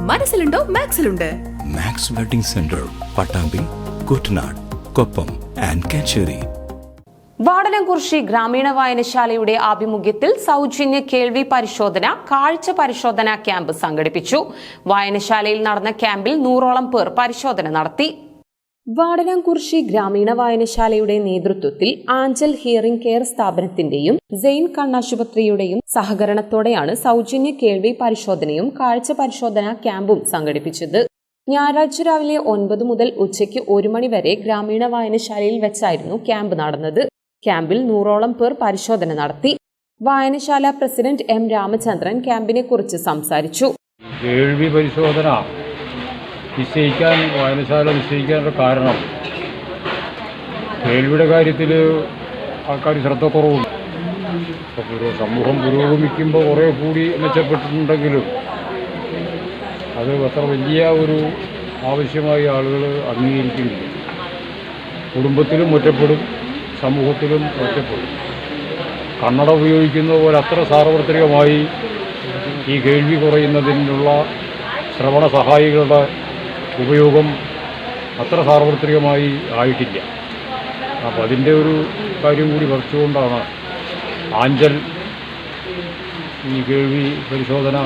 മനസ്സിലുണ്ടോ മാക്സിലുണ്ട്. Max wedding centre, Pattambi, Kuttanad, Koppam and Kacheri. Vadanamkurissi ഗ്രാമീണ വായനശാലയുടെ ആഭിമുഖ്യത്തിൽ സൗജന്യ കേൾവി പരിശോധന, കാഴ്ച പരിശോധന ക്യാമ്പ് സംഘടിപ്പിച്ചു. വായനശാലയിൽ നടന്ന ക്യാമ്പിൽ 100ഓളം പേർ പരിശോധന നടത്തി. വാടനംകുറിശി ഗ്രാമീണ വായനശാലയുടെ നേതൃത്വത്തിൽ ആഞ്ചൽ ഹിയറിംഗ് കെയർ സ്ഥാപനത്തിന്റെയും സെയിൻ കണ്ണാശുപത്രിയുടെയും സഹകരണത്തോടെയാണ് സൗജന്യ കേൾവി പരിശോധനയും കാഴ്ച പരിശോധന ക്യാമ്പും സംഘടിപ്പിച്ചത്. ഞായറാഴ്ച രാവിലെ 9 മുതൽ ഉച്ചയ്ക്ക് 1 മണി വരെ ഗ്രാമീണ വായനശാലയിൽ വെച്ചായിരുന്നു ക്യാമ്പ് നടന്നത്. ക്യാമ്പിൽ 100ഓളം പേർ പരിശോധന നടത്തി. വായനശാല പ്രസിഡന്റ് എം രാമചന്ദ്രൻ ക്യാമ്പിനെ കുറിച്ച് സംസാരിച്ചു. കേൾവി പരിശോധന വായനശാല നിശ്ചയിക്കാനുള്ള കാരണം കേൾവിയുടെ കാര്യത്തിൽ ആൾക്കാർ ശ്രദ്ധക്കുറവുണ്ട്. സമൂഹം പുരോഗമിക്കുമ്പോൾ കുറേ കൂടി മെച്ചപ്പെട്ടിട്ടുണ്ടെങ്കിലും അത് അത്ര വലിയ ഒരു ആവശ്യമായി ആളുകൾ അംഗീകരിക്കുന്നില്ല. കുടുംബത്തിലും ഒറ്റപ്പെടും, സമൂഹത്തിലും ഒറ്റപ്പെടും. കണ്ണട ഉപയോഗിക്കുന്ന പോലെ അത്ര സാർവത്രികമായി ഈ കേൾവി കുറയുന്നതിനുള്ള ശ്രവണ സഹായികളുടെ ഉപയോഗം അത്ര സാർവത്രികമായി ആയിട്ടില്ല. അപ്പോൾ അതിൻ്റെ ഒരു കാര്യം കൂടി വരച്ചുകൊണ്ടാണ് ആഞ്ചൽ ഈ കേൾവി പരിശോധന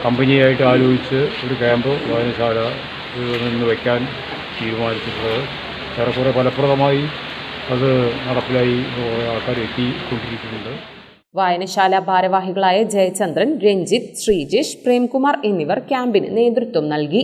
കമ്പനിയായിട്ട് ആലോചിച്ച് ഒരു ക്യാമ്പ് വായനശാല നിന്ന് വയ്ക്കാൻ തീരുമാനിച്ചിട്ടുള്ളത്. ഏറെക്കുറെ ഫലപ്രദമായി അത് നടപ്പിലായി കുറേ ആൾക്കാർ എത്തിക്കൊണ്ടിരിക്കുന്നുണ്ട്. വായനശാല ഭാരവാഹികളായ ജയചന്ദ്രൻ, രഞ്ജിത്ത്, ശ്രീജേഷ്, പ്രേംകുമാർ എന്നിവർ ക്യാമ്പിന് നേതൃത്വം നൽകി.